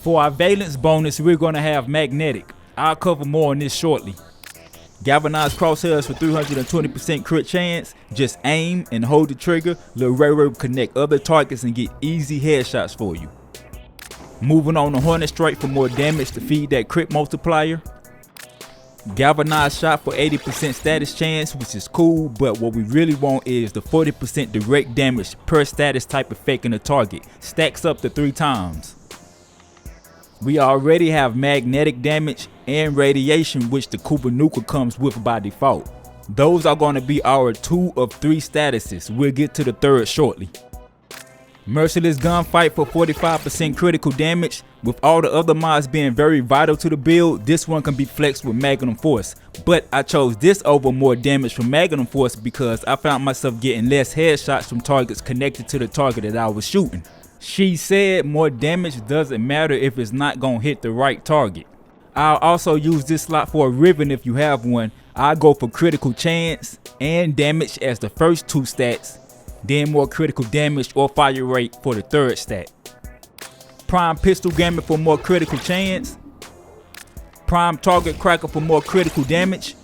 For our valence bonus, we're going to have magnetic. I'll cover more on this shortly. Galvanized crosshairs for 320% crit chance. Just aim and hold the trigger. Lil Ray Ray will connect other targets and get easy headshots for you. Moving on to Hornet Strike for more damage to feed that crit multiplier. Galvanized shot for 80% status chance, which is cool, but what we really want is the 40% direct damage per status type effect in the target. Stacks up to 3 times. We already have magnetic damage and radiation, which the Kuva Nukor comes with by default. Those are going to be our 2 of 3 statuses. We'll get to the third shortly. Merciless gunfight for 45% critical damage. With all the other mods being very vital to the build, this one can be flexed with Magnum Force. But I chose this over more damage from Magnum Force because I found myself getting less headshots from targets connected to the target that I was shooting. She said more damage doesn't matter if it's not gonna hit the right target. I'll also use this slot for a Riven if you have one. I'll go for critical chance and damage as the first 2 stats, then more critical damage or fire rate for the third stat. Prime pistol gamut for more critical chance. Prime target cracker for more critical damage.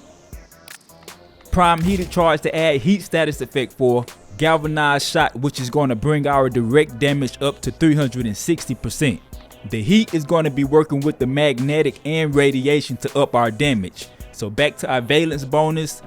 Prime heated charge to add heat status effect for. Galvanized shot, which is going to bring our direct damage up to 360%. The heat is going to be working with the magnetic and radiation to up our damage. So back to our valence bonus.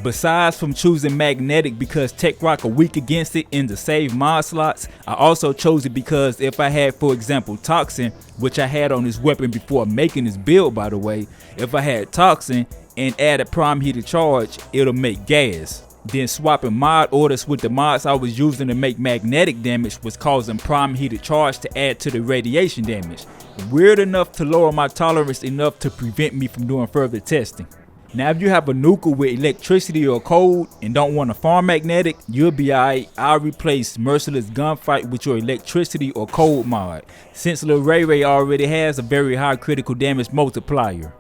Besides from choosing magnetic because Techrot are weak against it in the save mod slots, I also chose it because if I had, for example, Toxin, which I had on this weapon before making this build by the way, if I had Toxin and added prime heated charge, it'll make gas. Then swapping mod orders with the mods I was using to make magnetic damage was causing prime heated charge to add to the radiation damage. Weird enough to lower my tolerance enough to prevent me from doing further testing. Now if you have a nuker with electricity or cold and don't want to farm magnetic, you'll be alright. I'll replace Merciless Gunfight with your electricity or cold mod, since Lil Ray Ray already has a very high critical damage multiplier.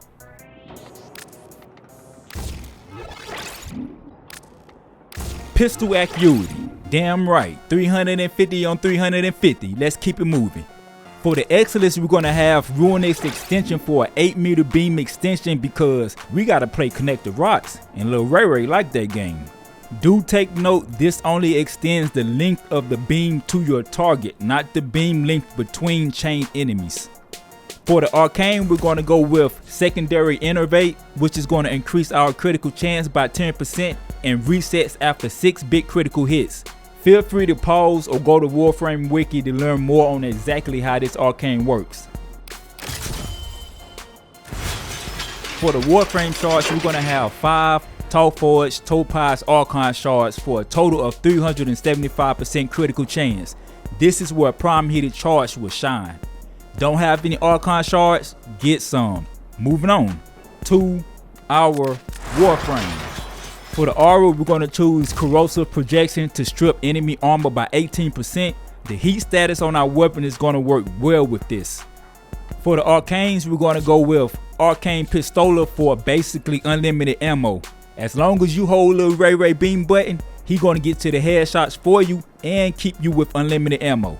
Pistol acuity, damn right, 350 on 350, let's keep it moving. For the Excellence, we're going to have Ruinous extension for an 8-meter beam extension because we got to play Connected Rocks, and Lil Ray Ray like that game. Do take note, this only extends the length of the beam to your target, not the beam length between chained enemies. For the Arcane, we're going to go with Secondary Innervate, which is going to increase our critical chance by 10% and resets after 6 big critical hits. Feel free to pause or go to Warframe Wiki to learn more on exactly how this Arcane works. For the Warframe Shards, we're going to have 5 Tall Forge Topaz Arcane Shards for a total of 375% critical chance. This is where Prime Heated Charge will shine. Don't have any Arcane Shards? Get some. Moving on to our Warframe. For the aura, we're going to choose Corrosive Projection to strip enemy armor by 18%. The heat status on our weapon is going to work well with this. For the Arcanes, we're going to go with Arcane Pistola for basically unlimited ammo. As long as you hold Lil Ray Ray beam button, he's going to get to the headshots for you and keep you with unlimited ammo.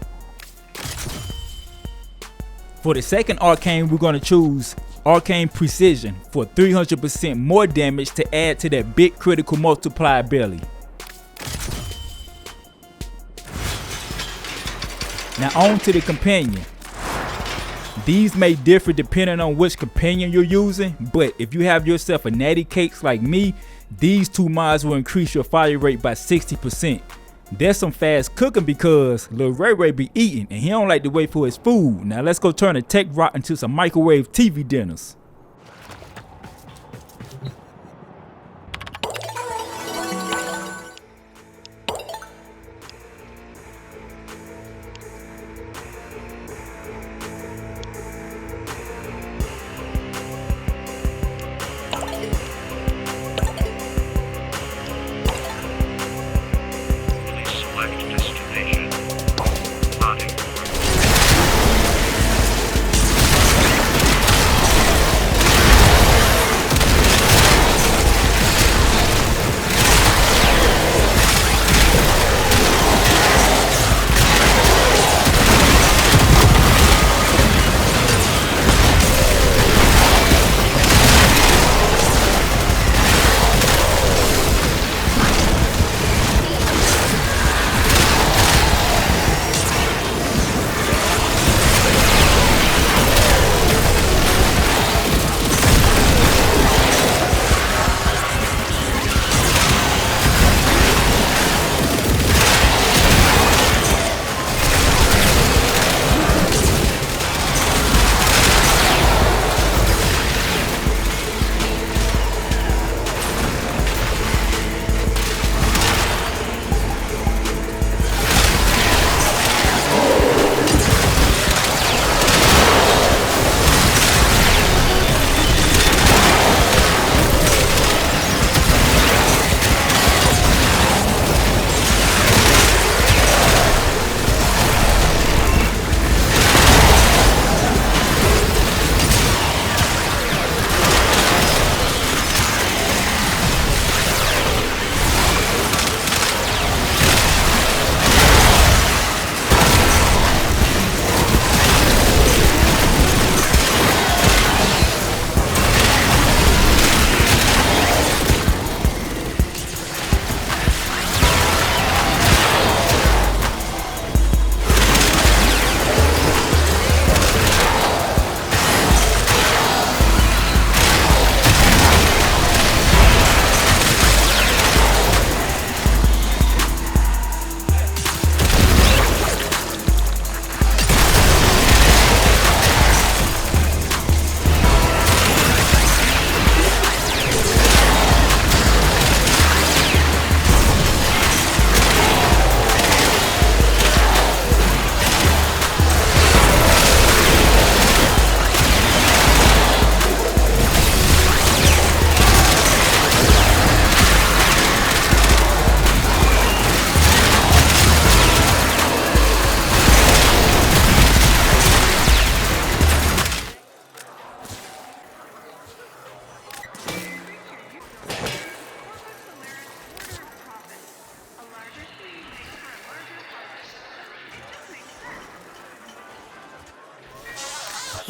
For the second Arcane, we're going to choose Arcane Precision for 300% more damage to add to that big critical multiplier belly. Now on to the companion. These may differ depending on which companion you're using, but if you have yourself a natty cakes like me, these 2 mods will increase your fire rate by 60%. There's some fast cooking because Lil Ray Ray be eating and he don't like to wait for his food. Now let's go turn the Techrot into some microwave TV dinners.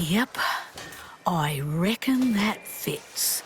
Yep, I reckon that fits.